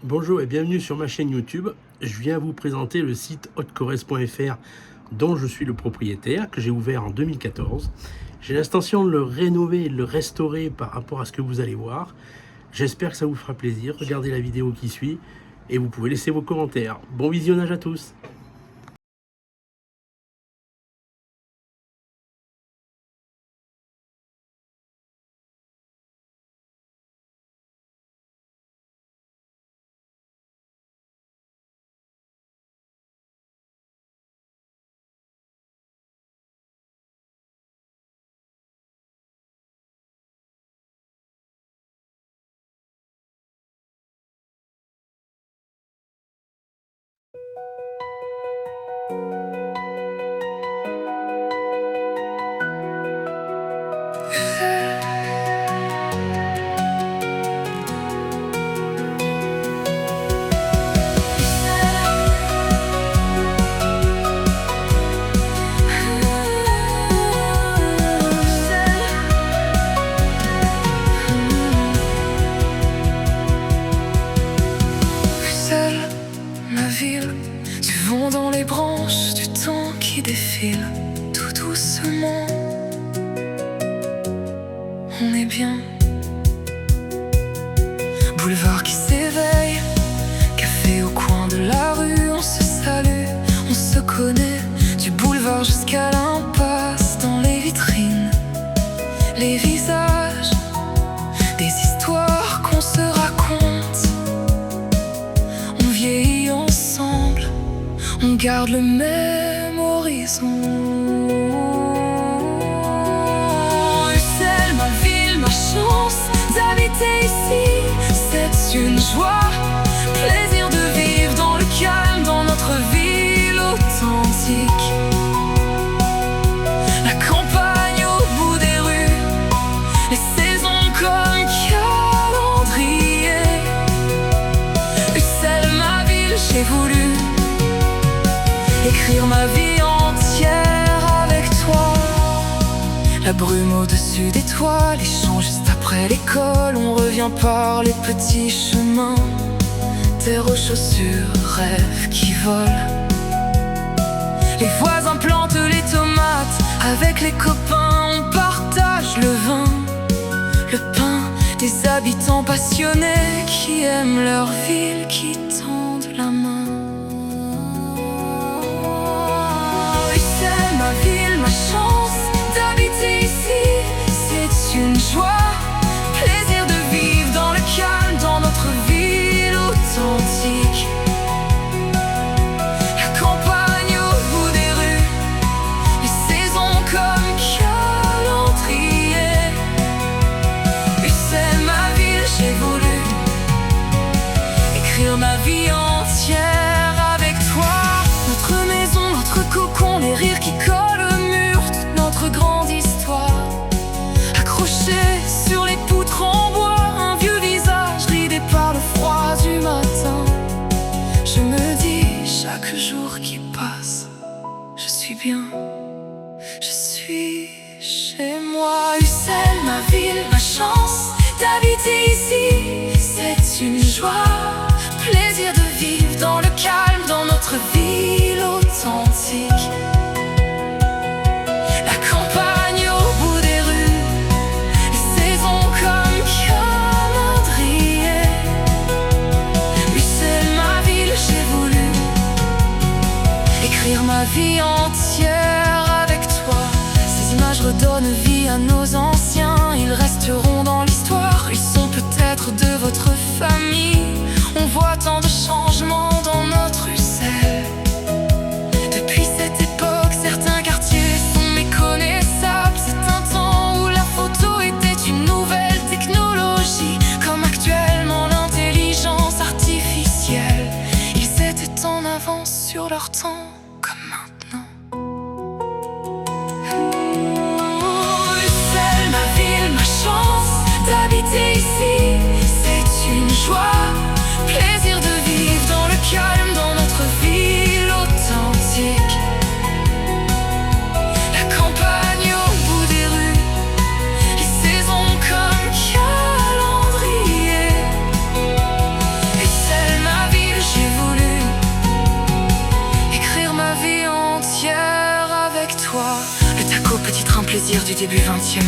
Bonjour et bienvenue sur ma chaîne YouTube. Je viens vous présenter le site hotcorrèze.fr dont je suis le propriétaire, que j'ai ouvert en 2014. J'ai l'intention de le rénover et de le restaurer par rapport à ce que vous allez voir. J'espère que ça vous fera plaisir. Regardez la vidéo qui suit et vous pouvez laisser vos commentaires. Bon visionnage à tous. Tu vents dans les branches du temps qui défile tout doucement. On est bien. Boulevard qui s'éveille, café au coin de la rue. On se salue, on se connaît. Du boulevard jusqu'à l'impasse, dans les vitrines, les visages, des histoires qu'on se raconte. On vieillit ensemble, on garde le même horizon. C'est ma ville, ma chance d'habiter ici. C'est une joie, plaisir de vivre dans le calme, dans notre ville authentique. La campagne au bout des rues, les saisons comme calendrier. C'est ma ville, j'ai voulu écrire ma vie entière avec toi. La brume au-dessus des toits, les champs juste après l'école. On revient par les petits chemins, terre aux chaussures, rêves qui volent. Les voisins plantent les tomates, avec les copains on partage le vin, le pain. Des habitants passionnés qui aiment leur ville, qui tendent la main. Ma ville, ma chance d'habiter ici. C'est une joie, plaisir de vivre dans le calme, dans notre ville authentique. La campagne au bout des rues, les saisons comme calendrier. Et c'est ma ville, j'ai voulu écrire ma vie entière avec toi. Notre maison, notre cocon, les rires qui collent au mur, toute notre grande histoire. Accrochée sur les poutres en bois, un vieux visage ridé par le froid du matin. Je me dis chaque jour qui passe, je suis bien, je suis chez moi. Ussel, ma ville, ma chance d'habiter ici. C'est une joie, plaisir de vivre dans le calme, dans notre ville authentique. La campagne au bout des rues, les saisons comme calendrier. Oui, c'est ma ville, j'ai voulu écrire ma vie entière avec toi. Ces images redonnent vie à nos anciens, ils resteront dans l'histoire. Ils sont peut-être de votre famille. On voit tant de changements dans notre Ussel. Depuis cette époque, certains quartiers sont méconnaissables. C'est un temps où la photo était une nouvelle technologie, comme actuellement l'intelligence artificielle. Ils étaient en avance sur leur temps, comme maintenant. Ussel, ma ville, ma chance d'habiter ici. C'est une joie, plaisir de vivre dans le calme, dans notre ville authentique. La campagne au bout des rues, les saisons comme calendrier. Et c'est plaisir du début 20e.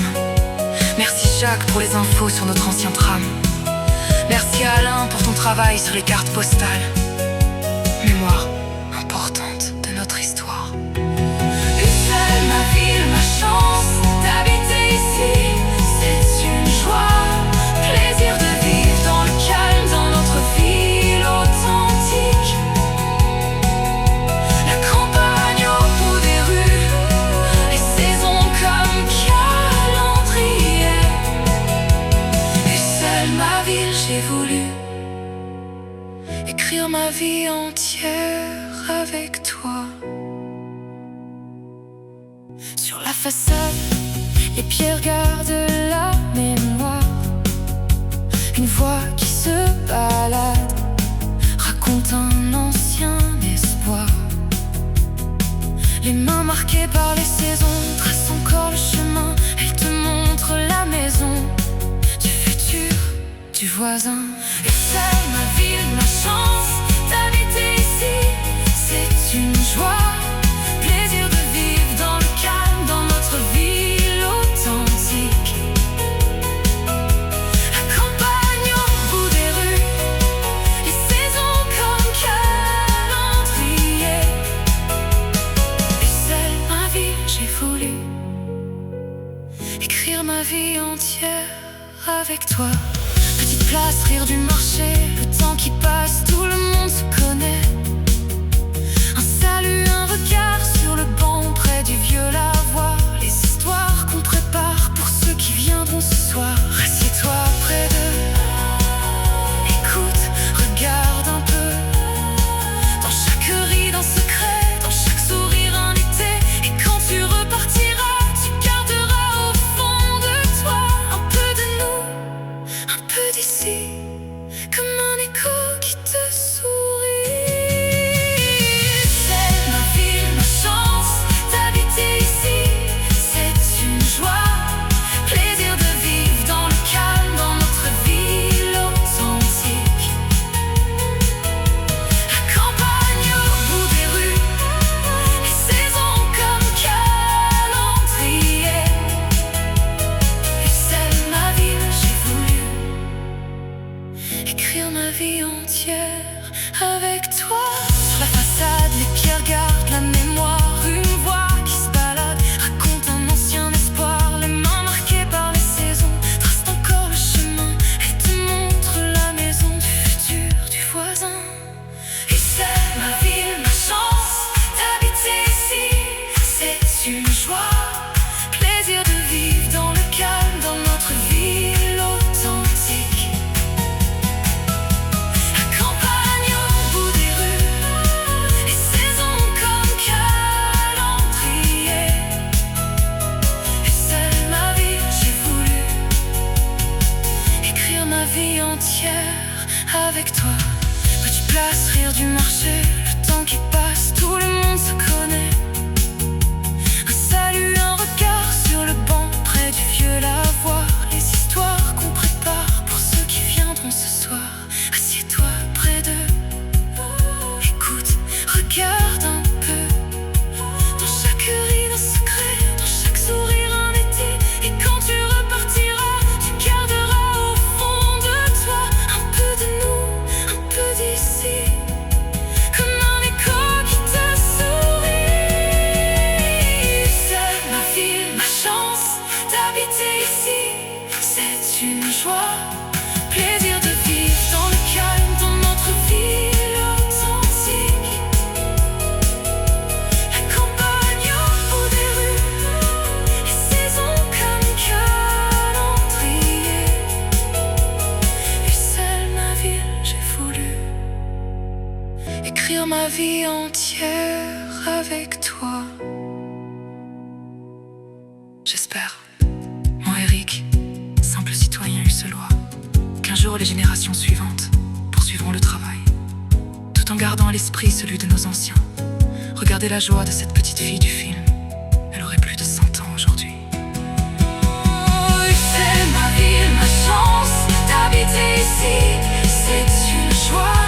Merci Jacques pour les infos sur notre ancien tram. Merci à Alain pour ton travail sur les cartes postales. Mémoire importante de notre histoire. Ussel, ma ville, ma chance d'habiter ici, c'est une joie. Plaisir de vivre dans le calme, dans notre ville authentique. La campagne au bout des rues, les saisons comme calendrier. Ussel, ma ville, j'ai voulu écrire ma vie entière avec toi. Sur la façade, les pierres gardent la mémoire. Une voix qui se balade raconte un ancien espoir. Les mains marquées par les saisons tracent encore le chemin. Elles te montrent la maison du futur, du voisin. Ussel, ma ville, ma chance d'habiter ici, c'est une joie. Plaisir de vivre dans le calme, dans notre ville authentique. La campagne au bout des rues, les saisons comme calendrier. Ussel, ma ville, j'ai voulu écrire ma vie entière avec toi. Petite place, rire du marché, le temps qui passe, tout le monde se connaît. Un salut, un regard sur le banc près du vieux lavoir. Les histoires qu'on prépare pour ceux qui viendront ce soir. Assieds-toi près d'eux, écoute, regarde un peu. Dans chaque ride un secret, dans chaque sourire un été. Et quand tu repartiras, tu garderas au fond de toi un peu de nous, un peu d'ici, comme un écho qui te sourit. C'est ma ville, ma chance d'habiter ici, c'est une joie. Plaisir de vivre dans le calme, dans notre ville authentique. La campagne au bout des rues, les saisons comme calendrier. Ussel, ma ville, j'ai voulu écrire ma vie entière avec toi. Sur la façade, les pierres gardent la mémoire. Une voix qui se balade raconte un ancien espoir. Les mains marquées par les saisons tracent encore le chemin. Elles te montrent la maison du futur, du voisin. Ussel, ma ville, ma chance d'habiter ici, c'est une joie. Plaisir de vivre dans le calme, dans notre ville authentique. La campagne au bout des rues, les saisons comme calendrier. Ussel, ma ville, j'ai voulu écrire ma vie entière avec toi. Petite place, rire du marché, le temps qui passe, tout le monde se connaît. Un salut, un regard sur le banc près du vieux lavoir. Les histoires qu'on prépare pour ceux qui viendront ce soir. Assieds-toi près d'eux, écoute, regarde un peu. Dans chaque ride un secret, dans chaque sourire un été. Et quand tu repartiras, tu garderas au fond de toi un peu de nous, un peu d'ici, comme un écho qui te sourit. C'est ma ville, ma chance d'habiter ici, c'est une joie. Plaisir de vivre dans le calme, dans notre ville authentique. La campagne au bout des rues, les saisons comme calendrier. Ussel, ma ville, j'ai voulu écrire ma vie entière avec toi. J'espère, moi Eric, simple citoyen usselois, qu'un jour les générations suivantes poursuivront le travail, tout en gardant à l'esprit celui de nos anciens. Regardez la joie de cette petite fille du film. Elle aurait plus de 100 ans aujourd'hui. C'est ma ville, ma chance d'habiter ici, c'est une joie.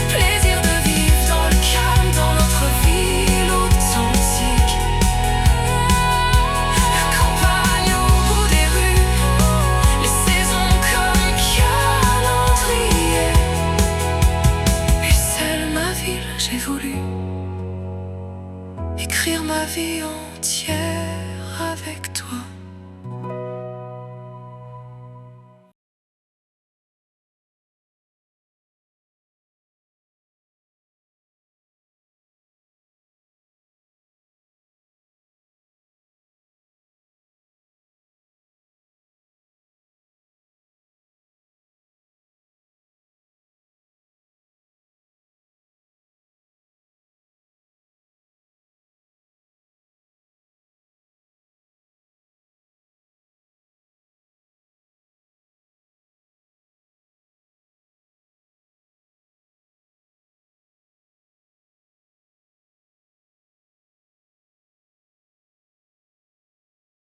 Plaisir de vivre dans le calme, dans notre ville authentique. La campagne vie en